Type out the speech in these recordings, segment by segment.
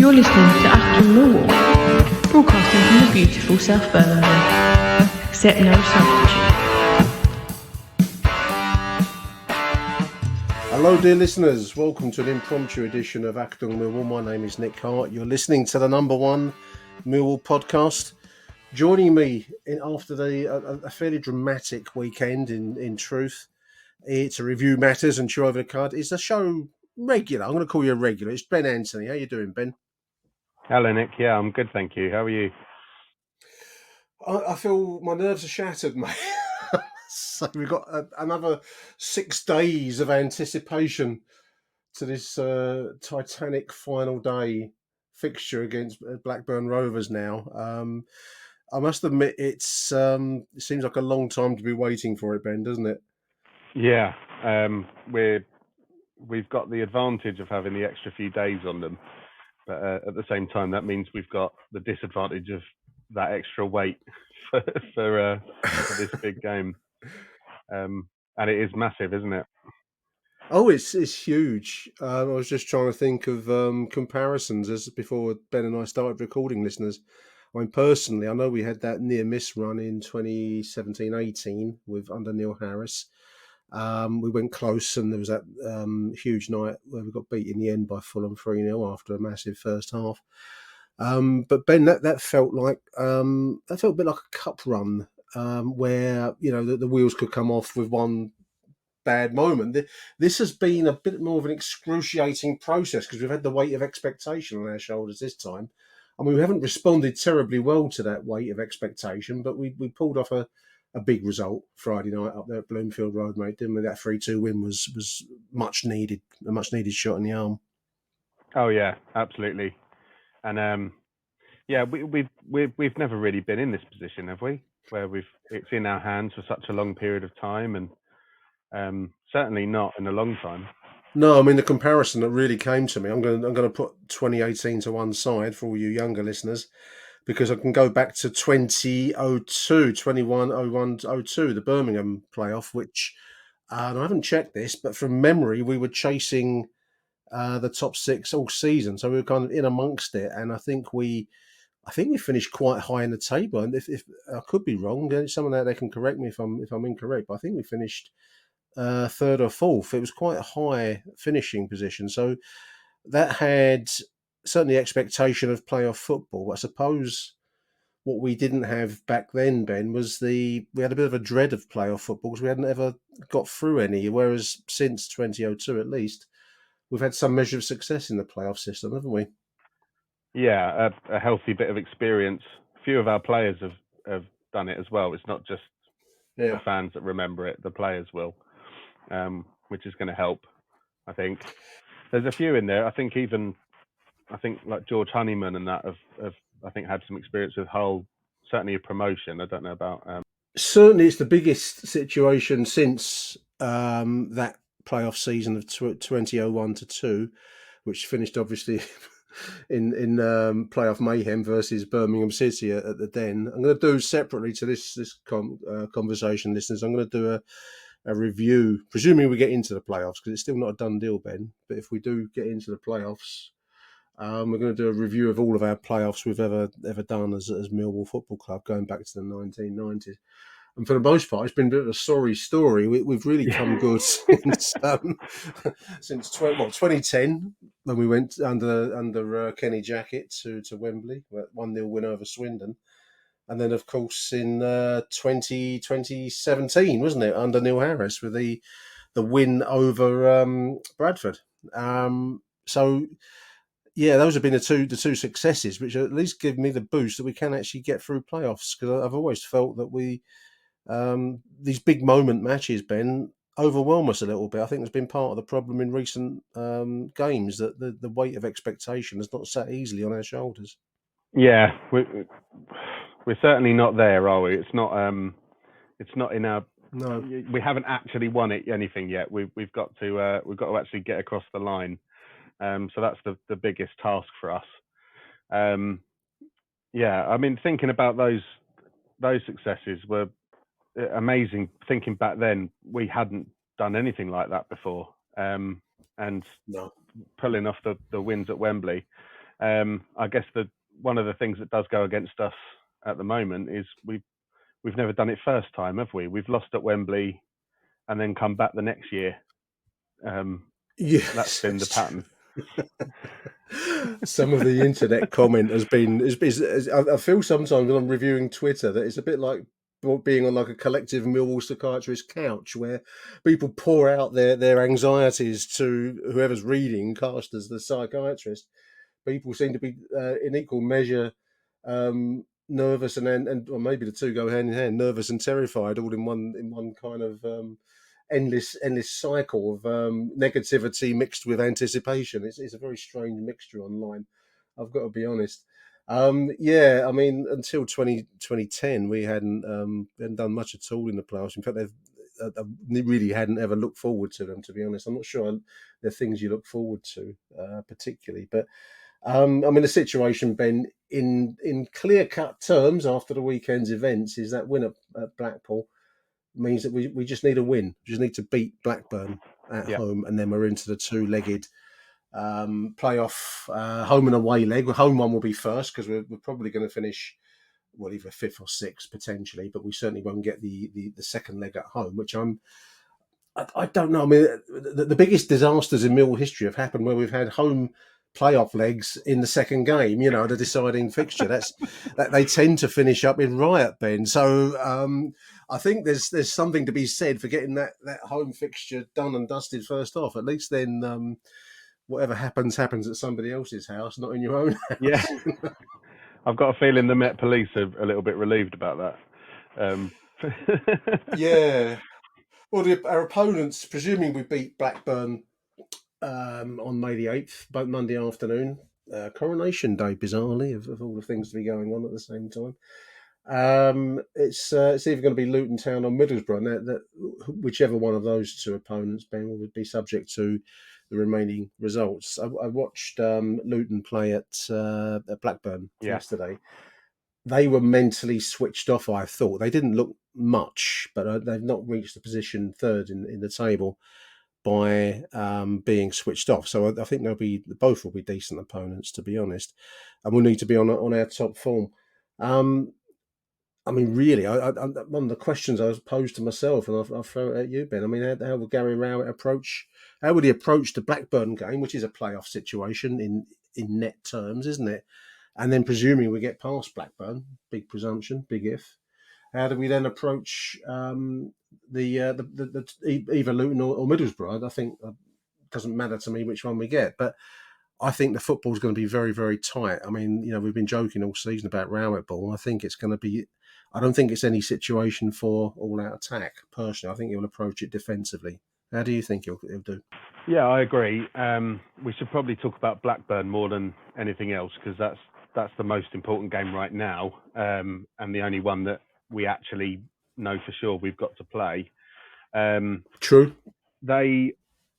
You're listening to AchtungMillwall, broadcasting from the beautiful South Birmingham. Accept no substitute. Hello dear listeners, welcome to an impromptu edition of AchtungMillwall. My name is Nick Hart. You're listening to the number one Millwall podcast. Joining me after a fairly dramatic weekend in truth, it's a review matters and chew over the card. It's a show regular. I'm going to call you a regular. It's Ben Anthony. How you doing, Ben? Hello, Nick. Yeah, I'm good, thank you. How are you? I feel my nerves are shattered, mate. So we've got another 6 days of anticipation to this titanic final day fixture against Blackburn Rovers now. I must admit, it seems like a long time to be waiting for it, Ben, doesn't it? Yeah, we've got the advantage of having the extra few days on them, but at the same time, that means we've got the disadvantage of that extra weight for this big game, and it is massive, isn't it? Oh, it's huge. I was just trying to think of comparisons as before Ben and I started recording, listeners. I mean, personally, I know we had that near miss run in 2017-18 with under Neil Harris. We went close, and there was that huge night where we got beat in the end by Fulham 3-0 after a massive first half. But Ben, that felt like that felt a bit like a cup run where the wheels could come off with one bad moment. This has been a bit more of an excruciating process because we've had the weight of expectation on our shoulders this time. I mean, we haven't responded terribly well to that weight of expectation, but we pulled off a big result Friday night up there at Bloomfield Road, mate, didn't we? That 3-2 win was much needed, a much needed shot in the arm. Oh yeah, absolutely. And we've never really been in this position, have we? Where it's in our hands for such a long period of time, and certainly not in a long time. No, I mean the comparison that really came to me. I'm going to put 2018 to one side for all you younger listeners, because I can go back to 2002, 21-01-02, the Birmingham playoff, which and I haven't checked this, but from memory we were chasing the top six all season, so we were kind of in amongst it, and I think we finished quite high in the table. And if I could be wrong, someone out there can correct me if I'm incorrect, but I think we finished third or fourth. It was quite a high finishing position, so that had certainly expectation of playoff football. I suppose what we didn't have back then, Ben, was we had a bit of a dread of playoff football because we hadn't ever got through any. Whereas since 2002, at least, we've had some measure of success in the playoff system, haven't we? Yeah, a healthy bit of experience. A few of our players have done it as well. It's not just the fans that remember it; the players will, which is going to help. I think there's a few in there. I think like George Honeyman and that have I think had some experience with Hull. Certainly a promotion. I don't know about. Certainly, it's the biggest situation since that playoff season of 2001-2, which finished obviously in playoff mayhem versus Birmingham City at the Den. I'm going to do separately to this conversation, listeners. I'm going to do a review, presuming we get into the playoffs, because it's still not a done deal, Ben. But if we do get into the playoffs, we're going to do a review of all of our playoffs we've ever done as Millwall Football Club, going back to the 1990s. And for the most part, it's been a bit of a sorry story. We've really come good since 2010, when we went under Kenny Jackett to Wembley, 1-0 win over Swindon. And then, of course, in 2017, wasn't it, under Neil Harris, with the win over Bradford. So, yeah, those have been the two successes, which at least give me the boost that we can actually get through playoffs. Because I've always felt that these big moment matches, Ben, overwhelm us a little bit. I think it's been part of the problem in recent games, that the weight of expectation has not sat easily on our shoulders. Yeah, we're certainly not there, are we? It's not in our. No, we haven't actually won anything yet. We've got to actually get across the line. So that's the biggest task for us. Yeah, I mean, thinking about those successes were amazing. Thinking back then, we hadn't done anything like that before, and no. pulling off the wins at Wembley. I guess one of the things that does go against us at the moment is we've never done it first time, have we? We've lost at Wembley and then come back the next year. Yes, that's been the pattern. Some of the internet comment has been. I feel sometimes when I'm reviewing Twitter that it's a bit like being on like a collective Millwall psychiatrist couch where people pour out their anxieties to whoever's reading, cast as the psychiatrist. People seem to be in equal measure nervous and or maybe the two go hand in hand, nervous and terrified, all in one kind of endless cycle of negativity mixed with anticipation. It's a very strange mixture online, I've got to be honest. Yeah, I mean, until 2010, we hadn't done much at all in the playoffs. In fact, they really hadn't ever looked forward to them, to be honest. I'm not sure they're things you look forward to particularly, but I mean, the situation, Ben, in clear-cut terms after the weekend's events, is that win at Blackpool means that we just need a win. We just need to beat Blackburn at home, and then we're into the two-legged playoff home and away leg. The home one will be first because we're probably going to finish, well, either fifth or sixth potentially, but we certainly won't get the second leg at home, which I don't know. I mean, the biggest disasters in Millwall history have happened where we've had home playoff legs in the second game, the deciding fixture. That they tend to finish up in riot, Ben. So I think there's something to be said for getting that home fixture done and dusted first off. At least then whatever happens at somebody else's house, not in your own house. Yeah. I've got a feeling the Met Police are a little bit relieved about that. Yeah. Well, our opponents, presuming we beat Blackburn on May the 8th, both Monday afternoon, Coronation Day, bizarrely, of all the things to be going on at the same time. It's either going to be Luton Town or Middlesbrough. Now, whichever one of those two opponents, Ben, would be subject to the remaining results. I watched Luton play at Blackburn yesterday. They were mentally switched off, I thought. They didn't look much, but they've not reached the position third in the table by being switched off. So I think both will be decent opponents, to be honest, and we'll need to be on our top form. I mean, really, one of the questions I was posed to myself, and I'll throw it at you, Ben. I mean, how will Gary Rowett approach? How would he approach the Blackburn game, which is a playoff situation in net terms, isn't it? And then presuming we get past Blackburn, big presumption, big if. How do we then approach the either Luton or Middlesbrough? I think it doesn't matter to me which one we get, but I think the football's going to be very, very tight. I mean, we've been joking all season about Rowett ball. I think it's going to be. I don't think it's any situation for all-out attack. Personally, I think he'll approach it defensively. How do you think he'll do? Yeah, I agree. We should probably talk about Blackburn more than anything else because that's the most important game right now, and the only one that we actually know for sure we've got to play. True. They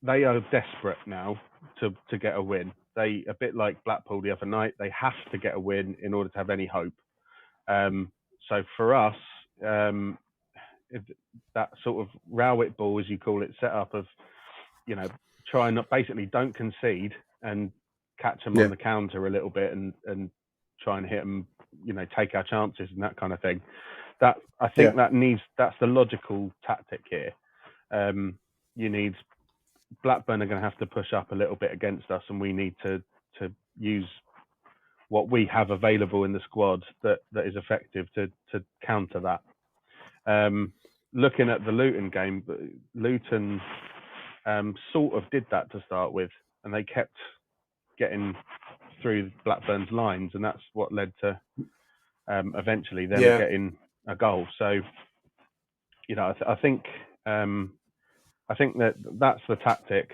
are desperate now to get a win. They, a bit like Blackpool the other night, they have to get a win in order to have any hope. So for us, that sort of Rowett ball, as you call it, set up of, try and not, basically don't concede and catch them on the counter a little bit and try and hit them, take our chances and that kind of thing. That I think that's the logical tactic here. You need Blackburn are going to have to push up a little bit against us, and we need to use what we have available in the squad that is effective to counter that. Looking at the Luton game, Luton sort of did that to start with, and they kept getting through Blackburn's lines, and that's what led to eventually them getting a goal. So, I think that's the tactic.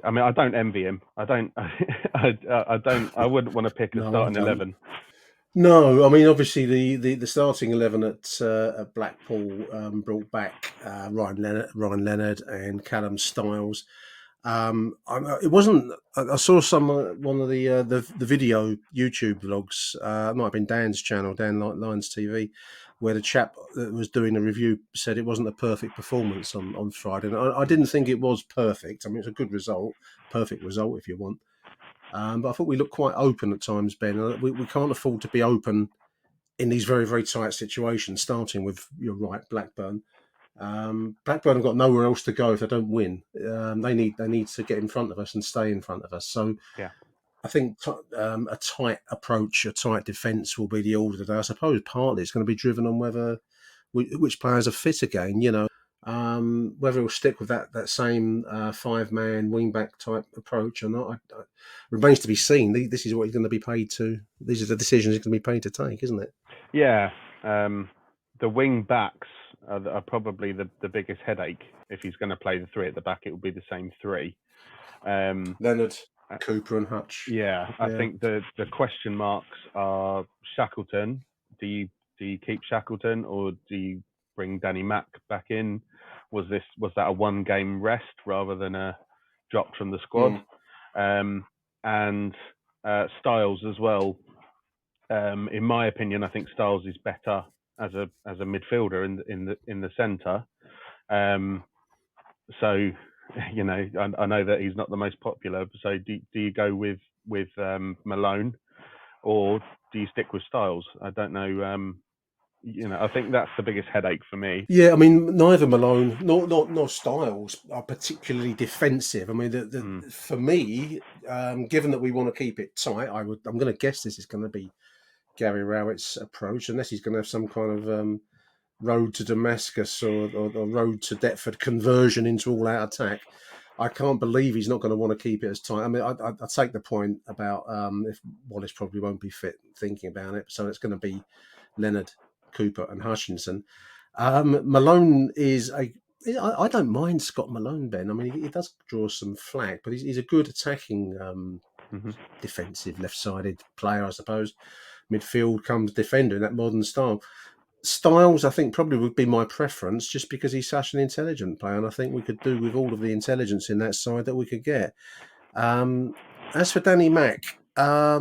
I mean, I don't envy him. I wouldn't want to pick a starting 11. No, I mean, obviously the starting 11 at Blackpool brought back Ryan Leonard and Callum Stiles. It wasn't. I saw one of the video YouTube vlogs. It might have been Dan's channel, Dan Lyons TV, where the chap that was doing the review said it wasn't a perfect performance on Friday. And I didn't think it was perfect. I mean, it's a good result, perfect result if you want. But I thought we looked quite open at times, Ben. We can't afford to be open in these very, very tight situations, starting with, you're right, Blackburn. Blackburn have got nowhere else to go if they don't win. They need to get in front of us and stay in front of us. So Yeah. I think a tight approach, a tight defence will be the order today. I suppose partly it's going to be driven on which players are fit again. Whether he'll stick with that same 5-man wing-back type approach or not, remains to be seen. This is what he's going to be paid to. These are the decisions he's going to be paid to take, isn't it? Yeah. The wing backs are probably the biggest headache. If he's going to play the three at the back, it will be the same three. Leonard, Cooper, and Hutch. Yeah, I think the question marks are Shackleton. Do you keep Shackleton, or do you bring Danny Mack back in? Was that a 1 game rest rather than a drop from the squad? And Styles as well. In my opinion, I think Styles is better as a midfielder in the centre. So, I know that he's not the most popular. So do you go with Malone, or do you stick with Styles? I don't know. I think that's the biggest headache for me. Yeah, I mean, neither Malone nor Styles are particularly defensive. I mean, for me, given that we want to keep it tight, I'm going to guess this is going to be Gary Rowett's approach, unless he's going to have some kind of road to Damascus or road to Deptford conversion into all-out attack. I can't believe he's not going to want to keep it as tight. I mean, I take the point about if Wallace probably won't be fit thinking about it, so it's going to be Leonard, Cooper and Hutchinson. Malone is I don't mind Scott Malone, Ben. I mean, he does draw some flack, but he's a good attacking defensive left-sided player, I suppose. Midfield comes defender in that modern style. Styles, I think, probably would be my preference just because he's such an intelligent player, and I think we could do with all of the intelligence in that side that we could get. As for Danny Mack, I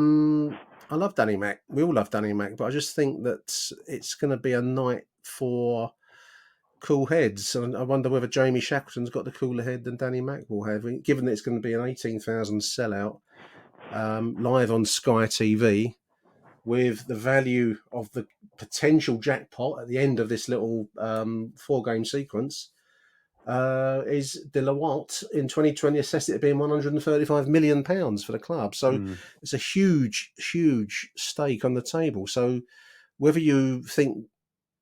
love Danny Mack. We all love Danny Mack, but I just think that it's going to be a night for cool heads. And I wonder whether Jamie Shackleton's got the cooler head than Danny Mack will have, given that it's going to be an 18,000 sellout live on Sky TV, with the value of the potential jackpot at the end of this little 4-game sequence. Is De La Walt in 2020 assessed it to being £135 million for the club. So it's a huge, huge stake on the table. So whether you think,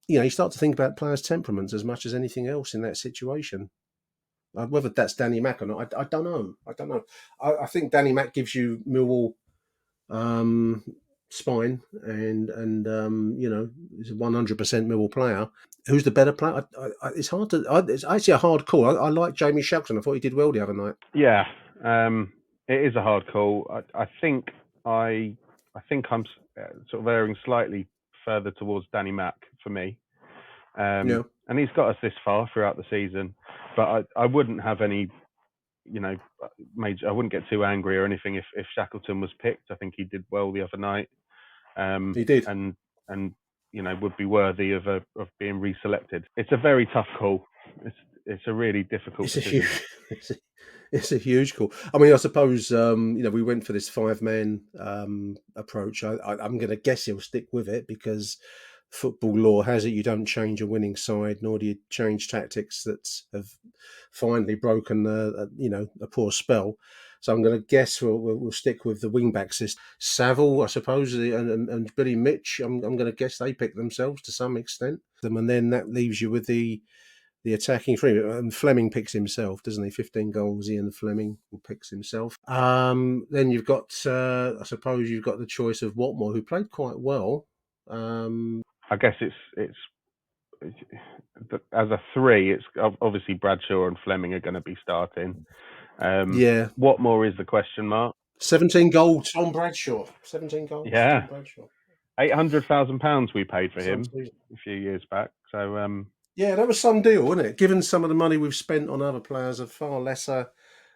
you start to think about players' temperaments as much as anything else in that situation. Whether that's Danny Mack or not, I don't know. I think Danny Mack gives you Millwall spine and is a 100% Millwall player. Who's the better player? It's hard to. It's actually a hard call. I like Jamie Shackleton. I thought he did well the other night. Yeah, it is a hard call. I think I'm sort of erring slightly further towards Danny Mack for me. And he's got us this far throughout the season, but I wouldn't have any, major. I wouldn't get too angry or anything if Shackleton was picked. I think he did well the other night. He did, and would be worthy of being reselected. It's a very tough call. It's a really difficult decision. It's a huge call. I mean, I suppose we went for this 5-man approach. I'm going to guess he'll stick with it because football law has it you don't change a winning side, nor do you change tactics that have finally broken a poor spell. So I'm going to guess we'll stick with the wing-back system. Saville, I suppose, and Billy Mitch, I'm going to guess they pick themselves to some extent. And then that leaves you with the attacking three. And Fleming picks himself, doesn't he? 15 goals, Ian Fleming picks himself. Then you've got, I suppose, you've got the choice of Watmore, who played quite well. I guess it's as a 3. It's obviously Bradshaw and Fleming are going to be starting. Watmore is the question mark. 17 goals, Tom Bradshaw. 17 goals. Yeah. £800,000 we paid for him a few years back. So yeah, that was some deal, wasn't it? Given some of the money we've spent on other players of far lesser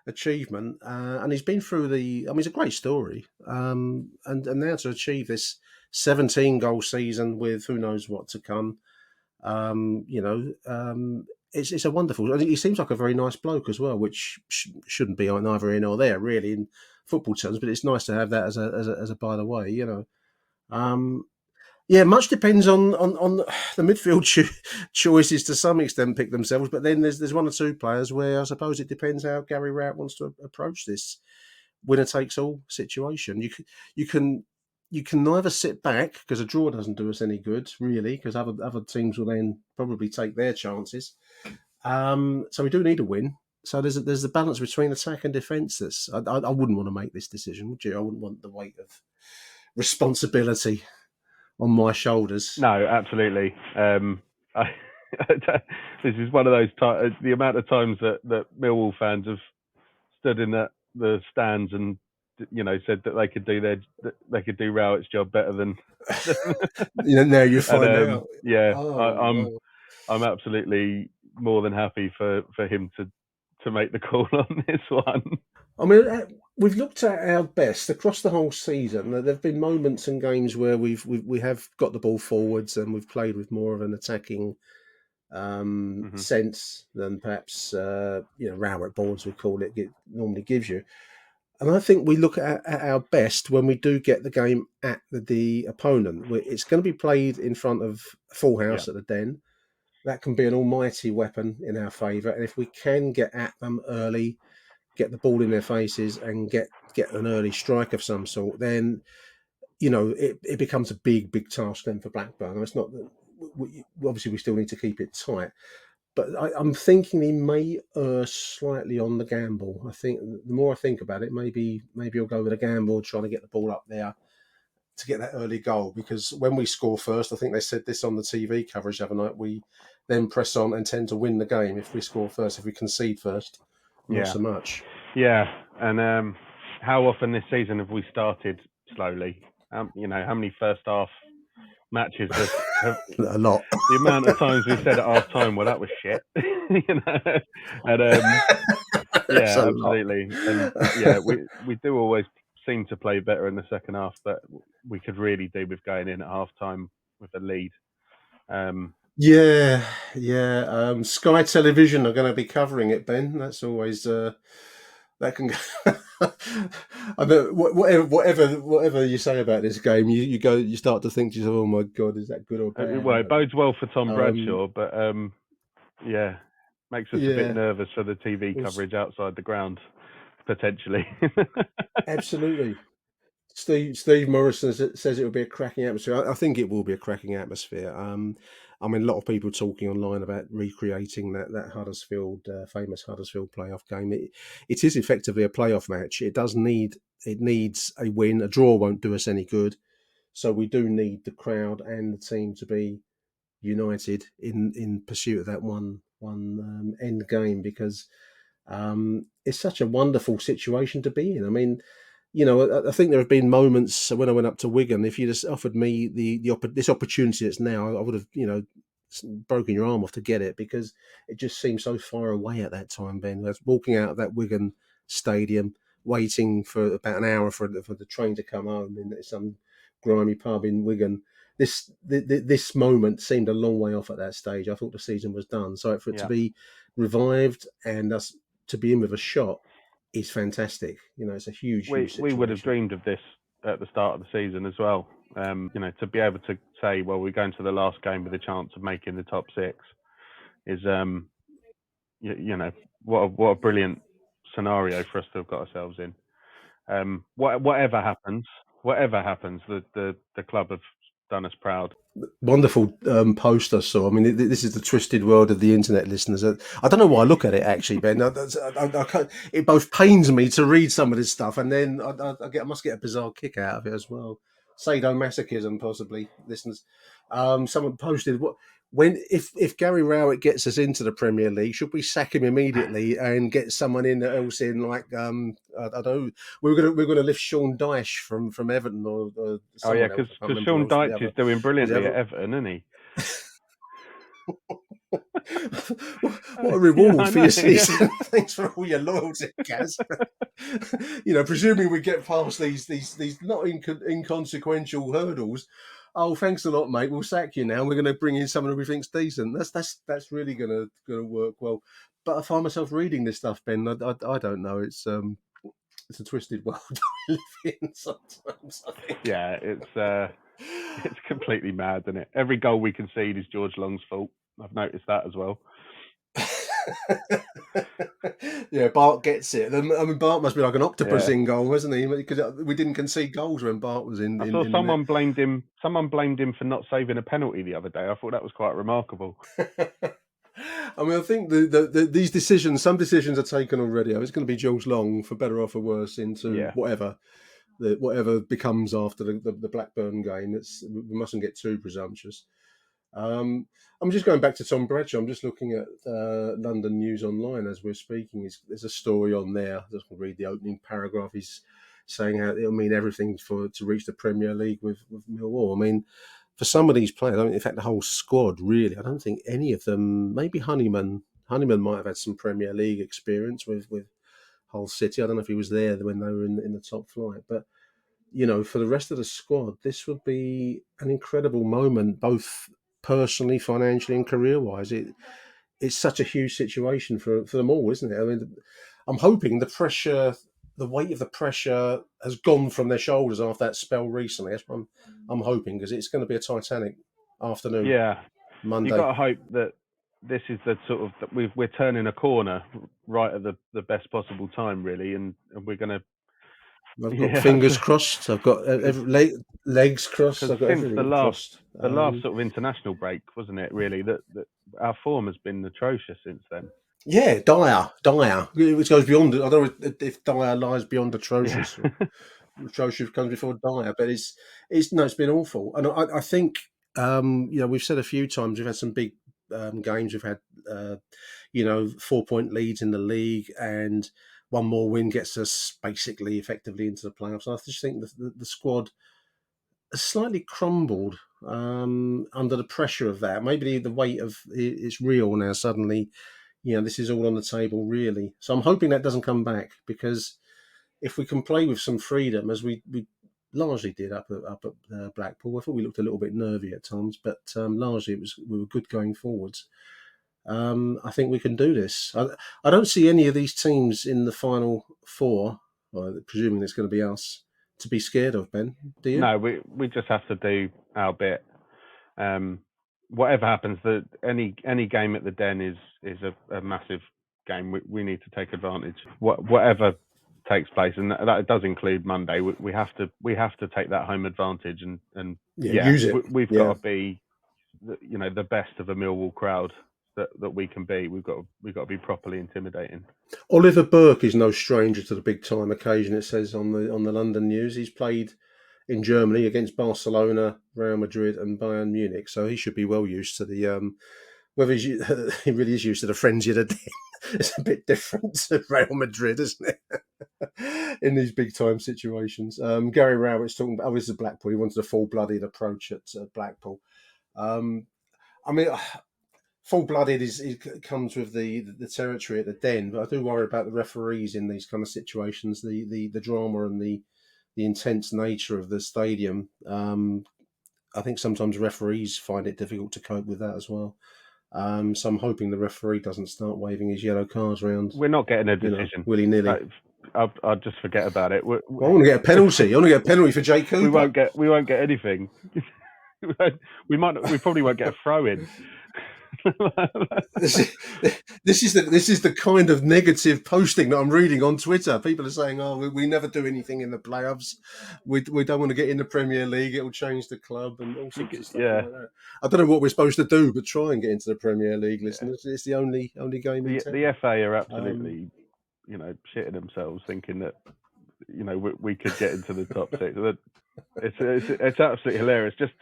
achievement, and he's been through it's a great story. And now to achieve this 17 goal season with who knows what to come, it's a wonderful. I think he seems like a very nice bloke as well, which shouldn't be neither here nor there really in football terms. But it's nice to have that as a by the way, you know. Yeah, much depends on the midfield choices to some extent pick themselves, but then there's one or two players where I suppose it depends how Gary Rowett wants to approach this winner takes all situation. You can neither sit back because a draw doesn't do us any good really, because other teams will then probably take their chances. So we do need a win. So there's a balance between attack and defence. I wouldn't want to make this decision, would you? I wouldn't want the weight of responsibility on my shoulders. No, absolutely. This is one of those the amount of times that Millwall fans have stood in the stands and said that they could do Rowett's job better than. Now you find out. Yeah, I'm absolutely more than happy for him to make the call on this one. I mean, we've looked at our best across the whole season. There've been moments and games where we have got the ball forwards and we've played with more of an attacking sense than perhaps Rowett boards we call it normally gives you. And I think we look at our best when we do get the game at the opponent. It's going to be played in front of a full house at the Den. That can be an almighty weapon in our favour. And if we can get at them early, get the ball in their faces and get an early strike of some sort, then, it becomes a big task then for Blackburn. It's not that obviously we still need to keep it tight, but I'm thinking he may err slightly on the gamble. I think the more I think about it, maybe he'll go with a gamble, trying to get the ball up there to get that early goal. Because when we score first, I think they said this on the TV coverage the other night, we then press on and tend to win the game if we score first. If we concede first, not so much. Yeah, and how often this season have we started slowly? How many first half matches have a lot. The amount of times we said at half time, well, that was shit. And yeah, absolutely. And yeah, we do always seem to play better in the second half, but we could really do with going in at half time with a lead. Yeah. Sky Television are going to be covering it, Ben. That's always that can go. I know, whatever you say about this game, you start to think to yourself, oh my God, is that good or bad? Well, it bodes well for Tom Bradshaw, but yeah, makes us a bit nervous for the TV coverage outside the ground, potentially. Absolutely. Steve Morrison says it will be a cracking atmosphere. I think it will be a cracking atmosphere. I mean, a lot of people talking online about recreating that Huddersfield, famous Huddersfield playoff game. It is effectively a playoff match. It needs a win. A draw won't do us any good. So we do need the crowd and the team to be united in pursuit of that one end game, because it's such a wonderful situation to be in. I mean, I think there have been moments when I went up to Wigan. If you just offered me this opportunity that's now, I would have, broken your arm off to get it, because it just seemed so far away at that time, Ben. I was walking out of that Wigan stadium, waiting for about an hour for the train to come home in some grimy pub in Wigan. This moment seemed a long way off at that stage. I thought the season was done. So for it to be revived and us to be in with a shot is fantastic. It's a huge situation. We would have dreamed of this at the start of the season as well. To be able to say, well, we're going to the last game with a chance of making the top six is, what a brilliant scenario for us to have got ourselves in. Whatever happens, the club have done us proud. Wonderful post I saw. I mean, this is the twisted world of the internet, listeners. I don't know why I look at it, actually, Ben. It both pains me to read some of this stuff, and then I must get a bizarre kick out of it as well. Sadomasochism, possibly, listeners. Someone posted, if Gary Rowett gets us into the Premier League, should we sack him immediately and get someone else in? Like I don't know, we're gonna lift Sean Dyche from Everton or because Sean Dyche is doing brilliantly at Everton, isn't he? What a reward for your season! Thanks for all your loyalty, Gaz. Presuming we get past these not inconsequential hurdles. oh, thanks a lot, mate. We'll sack you now. We're going to bring in someone who we think's decent. That's really going to work well. But I find myself reading this stuff, Ben. I don't know. It's a twisted world we live in sometimes, I think. Yeah, it's completely mad, isn't it? Every goal we concede is George Long's fault. I've noticed that as well. Yeah, Bart gets it. I mean, Bart must be like an octopus Yeah. in goal, wasn't he? Because we didn't concede goals when Bart was in. I saw in someone blamed him. Someone blamed him for not saving a penalty the other day. I thought that was quite remarkable. I mean, I think these decisions, some decisions are taken already. It's going to be George Long, for better or for worse, into whatever becomes after the Blackburn game. We mustn't get too presumptuous. I'm just going back to Tom Bradshaw. I'm just looking at London News Online as we're speaking. There's a story on there. I'll just read the opening paragraph. He's saying how it'll mean everything to reach the Premier League with Millwall. I mean, for some of these players, in fact, the whole squad, really, I don't think any of them, maybe Honeyman might have had some Premier League experience with Hull City. I don't know if he was there when they were in the top flight. But, for the rest of the squad, this would be an incredible moment, both personally, financially, and career-wise. It's such a huge situation for them all, isn't it? I mean, I'm hoping the weight of the pressure has gone from their shoulders after that spell recently. That's what I'm hoping, because it's going to be a titanic afternoon. Yeah, Monday. You've got to hope that this is the sort of that we're turning a corner right at the best possible time, really, and we're going to. I've got fingers crossed. I've got legs crossed. I've got everything crossed. The last sort of international break, wasn't it? Really, that our form has been atrocious since then. Yeah, dire. Which goes beyond. I don't know if dire lies beyond atrocious. Yeah. Atrocious comes before dire, but it's been awful. And I think we've said a few times we've had some big games. We've had 4-point leads in the league, and one more win gets us basically effectively into the playoffs. I just think the squad has slightly crumbled under the pressure of that. Maybe the weight of it's real now. Suddenly, this is all on the table, really. So I'm hoping that doesn't come back, because if we can play with some freedom, as we largely did up at Blackpool, I thought we looked a little bit nervy at times, but largely we were good going forwards. I think we can do this. I don't see any of these teams in the final four, presuming it's going to be us, to be scared of, Ben. Do you? No, we just have to do our bit. Whatever happens, any game at the Den is a massive game. We need to take advantage. Whatever takes place, and that does include Monday. We have to take that home advantage and use it. We've got to be, the best of a Millwall crowd that we can be. We've got to be properly intimidating. Oliver Burke is no stranger to the big time occasion. It says on the London News he's played in Germany against Barcelona, Real Madrid, and Bayern Munich, so he should be well used to the. Whether he really is used to the frenzy of the Den, it's a bit different to Real Madrid, isn't it? In these big time situations, Gary Rowett's talking about. This is Blackpool. He wanted a full-blooded approach at Blackpool. I mean. Full-blooded it comes with the territory at the Den, but I do worry about the referees in these kind of situations, the drama and the intense nature of the stadium. I think sometimes referees find it difficult to cope with that as well. So I'm hoping the referee doesn't start waving his yellow cards around. We're not getting a decision willy-nilly. I'll just forget about it. I want to get a penalty. I want to get a penalty for Jake Cooper. We won't get anything. We probably won't get a throw in. This is the kind of negative posting that I'm reading on Twitter. People are saying, "Oh, we never do anything in the playoffs. We don't want to get in the Premier League. It will change the club and all sorts of stuff like that." I don't know what we're supposed to do, but try and get into the Premier League, listeners. It's the only game in town. The FA are absolutely, shitting themselves, thinking that we could get into the top six. It's absolutely hilarious. Just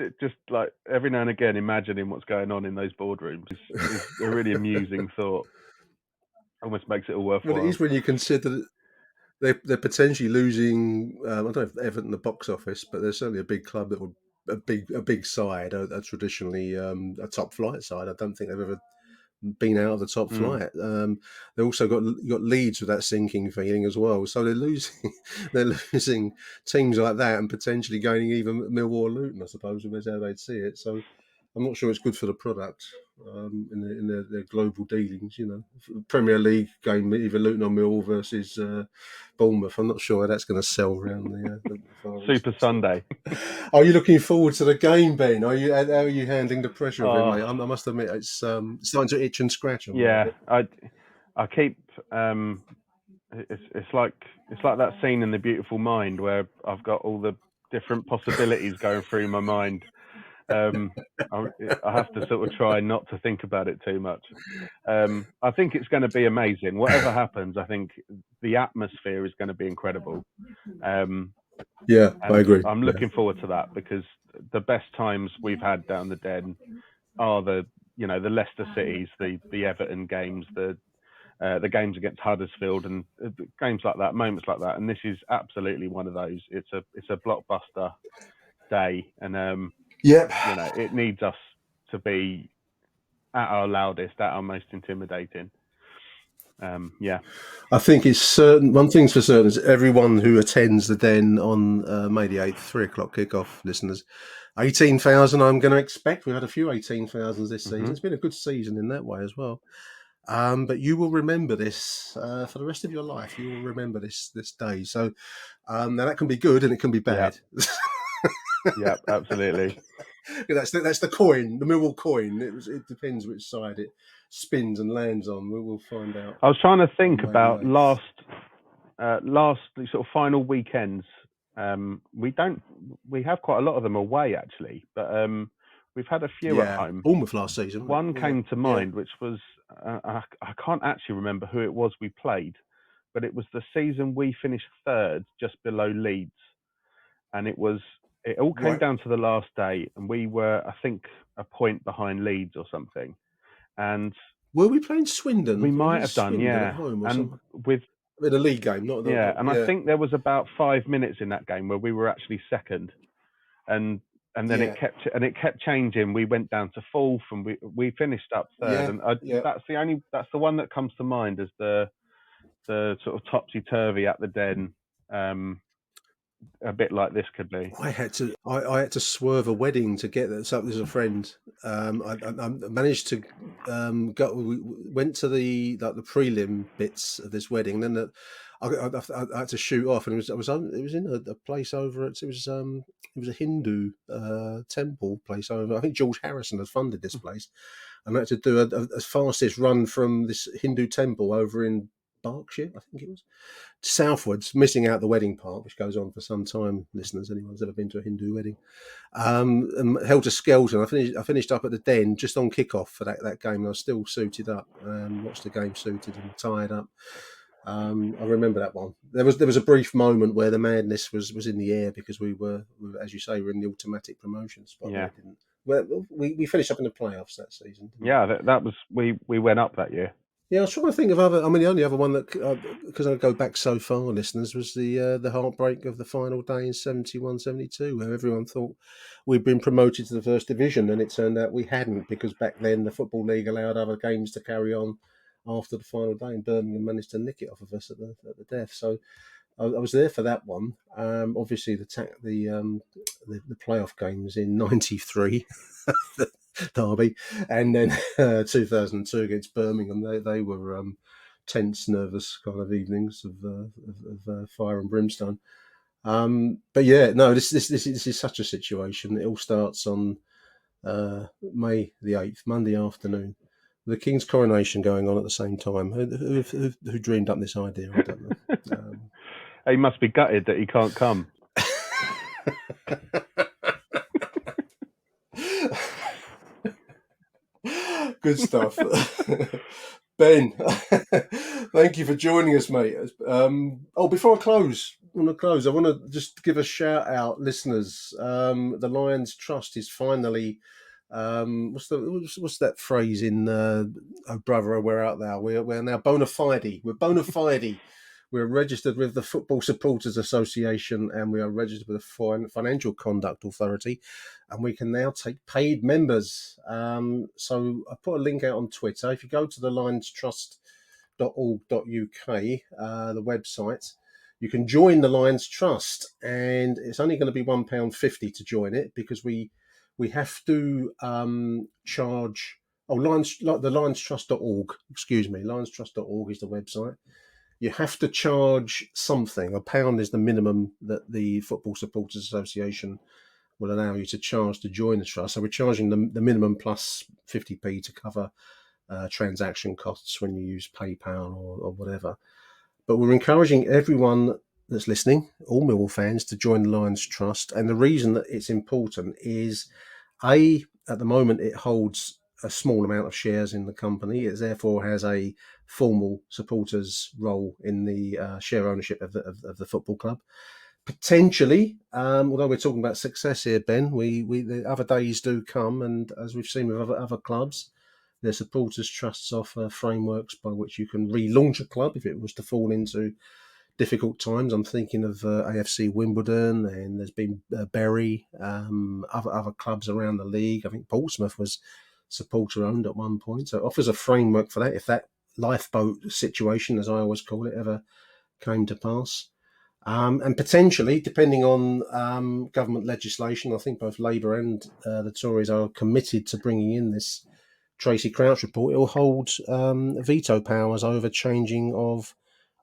like every now and again, imagining what's going on in those boardrooms is a really amusing thought. Almost makes it all worthwhile. Well, it is when you consider that they're potentially losing. I don't know if Everton the box office, but there's certainly a big club that would a big side, a traditionally a top flight side. I don't think they've ever been out of the top flight. They also got Leeds with that sinking feeling as well. So they're losing teams like that and potentially gaining even Millwall or Luton, I suppose, is how they'd see it. So I'm not sure it's good for the product in their global dealings. Premier League game, either Luton or Millwall versus Bournemouth. I'm not sure how that's going to sell around the Far East. Super Sunday. Are you looking forward to the game, Ben? How are you handling the pressure of it, mate? I must admit, it's starting to itch and scratch on me a bit. I keep. It's like that scene in The Beautiful Mind where I've got all the different possibilities going through my mind. I have to sort of try not to think about it too much. I think it's going to be amazing. Whatever happens, I think the atmosphere is going to be incredible. Yeah, I agree. I'm looking forward to that because the best times we've had down the Den are the Leicester Cities, the Everton games, the games against Huddersfield, and games like that, moments like that. And this is absolutely one of those. It's a blockbuster day, and it needs us to be at our loudest, at our most intimidating. I think it's certain. One thing's for certain is everyone who attends the Den on May the 8th, 3:00 kickoff, listeners, 18,000. I'm going to expect. We've had a few 18,000s this season. It's been a good season in that way as well. But you will remember this for the rest of your life. You will remember this day. So now that can be good and it can be bad. Yeah, absolutely. That's the coin, the Millwall coin. It depends which side it spins and lands on. We'll find out. I was trying to think about last sort of final weekends. We have quite a lot of them away actually, but we've had a few at home. Bournemouth last season. One came to mind, which was I can't actually remember who it was we played, but it was the season we finished third, just below Leeds, and it all came down to the last day, and we were, I think, a point behind Leeds or something. And were we playing Swindon? We might have done, Swindon at home or something? In a league game, not I think there was about 5 minutes in that game where we were actually second, and then it kept changing. We went down to fourth, and we finished up third. That's the one that comes to mind as the sort of topsy turvy at the Den. A bit like this could be. I had to swerve a wedding to get there. So there's a friend. I managed to go. We went to the prelim bits of this wedding. And then I had to shoot off, and it was in a place over. It was a Hindu temple place over. I think George Harrison had funded this place, and I had to do a fastest run from this Hindu temple over in Berkshire, I think it was, southwards, missing out the wedding part, which goes on for some time. Listeners, anyone's ever been to a Hindu wedding, and held a skelter. I finished up at the Den just on kickoff for that game. And I was still suited up, watched the game suited and tied up. I remember that one. There was a brief moment where the madness was in the air because we were, as you say, we're in the automatic promotion spot. Yeah. We finished up in the playoffs that season. Yeah, that was we went up that year. Yeah, I was trying to think of other. I mean, the only other one that, because I go back so far, listeners, was the heartbreak of the final day in 71-72, where everyone thought we'd been promoted to the first division, and it turned out we hadn't, because back then the Football League allowed other games to carry on after the final day, and Birmingham managed to nick it off of us at the death. So I was there for that one. Obviously, the playoff games in '93. Derby, and then 2002 against Birmingham. They were tense, nervous kind of evenings of fire and brimstone. But yeah, no, this is such a situation. It all starts on May the 8th, Monday afternoon, with the King's coronation going on at the same time. Who dreamed up this idea? I don't know. He must be gutted that he can't come. Good stuff. Ben, thank you for joining us, mate. Before I close, I want to just give a shout out, listeners. The Lions Trust is finally, what's that phrase in Oh Brother, We're Out There? We're now bona fide. We're bona fide We're registered with the Football Supporters Association, and we are registered with the Financial Conduct Authority, and we can now take paid members. So I put a link out on Twitter. If you go to the lionstrust.org.uk, the website, you can join the Lions Trust, and it's only going to be £1.50 to join it, because we have to charge. The lionstrust.org, excuse me, lionstrust.org is the website. You have to charge something. £1 is the minimum that the Football Supporters Association will allow you to charge to join the trust. So we're charging the minimum plus 50p to cover transaction costs when you use PayPal or whatever. But we're encouraging everyone that's listening, all Millwall fans, to join the Lions Trust. And the reason that it's important is, at the moment, it holds a small amount of shares in the company. It therefore has a formal supporters role in the share ownership of the football club. Potentially, although we're talking about success here, Ben, the other days do come, and as we've seen with other clubs, their supporters trusts offer frameworks by which you can relaunch a club if it was to fall into difficult times. I'm thinking of AFC Wimbledon, and there's been Bury, other clubs around the league. I think Portsmouth was supporter owned at one point, so it offers a framework for that if that lifeboat situation, as I always call it, ever came to pass. And potentially, depending on government legislation, I think both Labour and the Tories are committed to bringing in this Tracy Crouch report. It will hold veto powers over changing of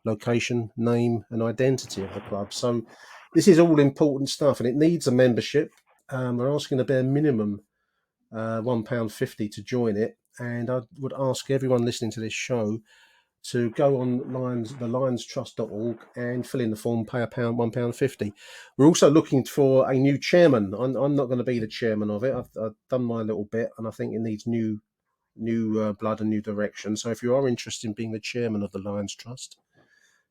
location, name and identity of the club. So this is all important stuff, and it needs a membership. We're asking a bare minimum £1.50 to join it, and I would ask everyone listening to this show to go on the lionstrust.org and fill in the form, pay £1.50. We're also looking for a new chairman. I'm not going to be the chairman of it. I've done my little bit, and I think it needs new blood and new direction. So if you are interested in being the chairman of the Lions Trust,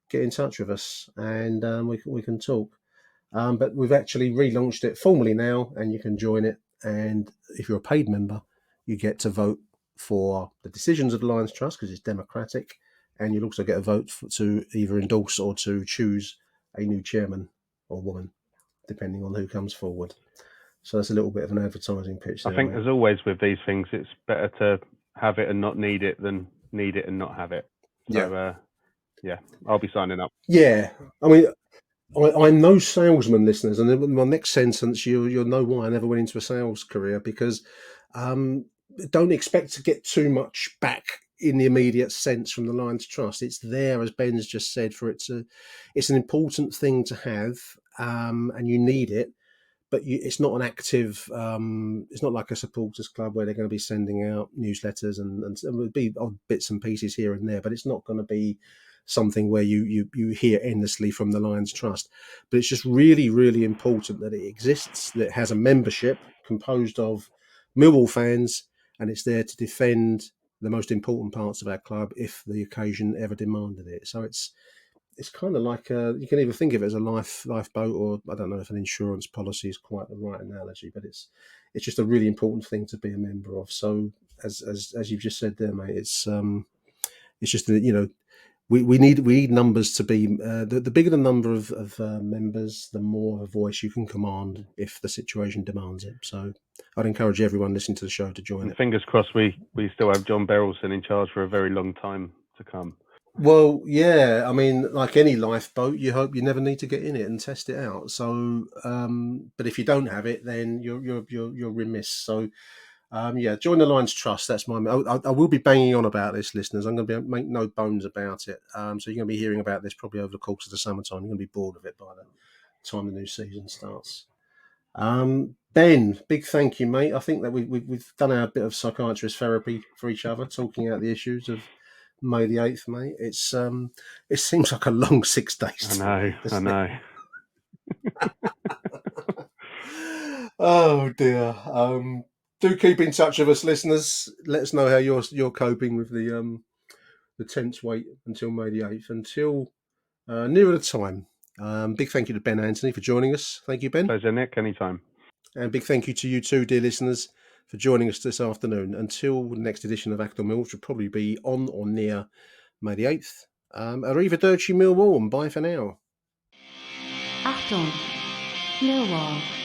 get in touch with us, and we can talk. But we've actually relaunched it formally now, and you can join it. And if you're a paid member, you get to vote for the decisions of the Lions Trust, because it's democratic, and you'll also get a vote to either endorse or to choose a new chairman or woman, depending on who comes forward. So that's a little bit of an advertising pitch there. I think, as always with these things, it's better to have it and not need it than need it and not have it. So, I'll be signing up. Yeah, I mean, I'm no salesman, listeners, and in my next sentence, you'll know why I never went into a sales career, because don't expect to get too much back in the immediate sense from the Lions Trust. It's there, as Ben's just said, it's an important thing to have, and you need it, but it's not an active. It's not like a supporters club where they're going to be sending out newsletters and it would be odd bits and pieces here and there, but it's not going to be something where you hear endlessly from the Lions Trust. But it's just really, really important that it exists, that it has a membership composed of Millwall fans, and it's there to defend the most important parts of our club if the occasion ever demanded it. So it's kind of like you can either think of it as a lifeboat, or I don't know if an insurance policy is quite the right analogy, but it's just a really important thing to be a member of. So as you've just said there, mate, it's just that, we need numbers to be the bigger the number of members, the more a voice you can command if the situation demands it. So I'd encourage everyone listening to the show to join it. Fingers crossed we still have John Berylson in charge for a very long time to come. Well, yeah, I mean, like any lifeboat, you hope you never need to get in it and test it out. So, but if you don't have it, then you're remiss. So, join the Lions Trust. That's my. I will be banging on about this, listeners. I'm going to make no bones about it. So you're going to be hearing about this probably over the course of the summertime. You're going to be bored of it by the time the new season starts. Ben, big thank you, mate. I think that we've done our bit of psychiatrist therapy for each other, talking out the issues of May the 8th, mate. It seems like a long 6 days. I know. Oh dear. Do keep in touch with us, listeners. Let us know how you're coping with the tense wait until May the 8th, until nearer the time. Big thank you to Ben Anthony for joining us. Thank you, Ben. Pleasure, Nick. Anytime. And big thank you to you too, dear listeners, for joining us this afternoon. Until the next edition of AchtungMillwall, which will probably be on or near May the 8th, Arrivederci Millwall, and bye for now. Achtung, Millwall.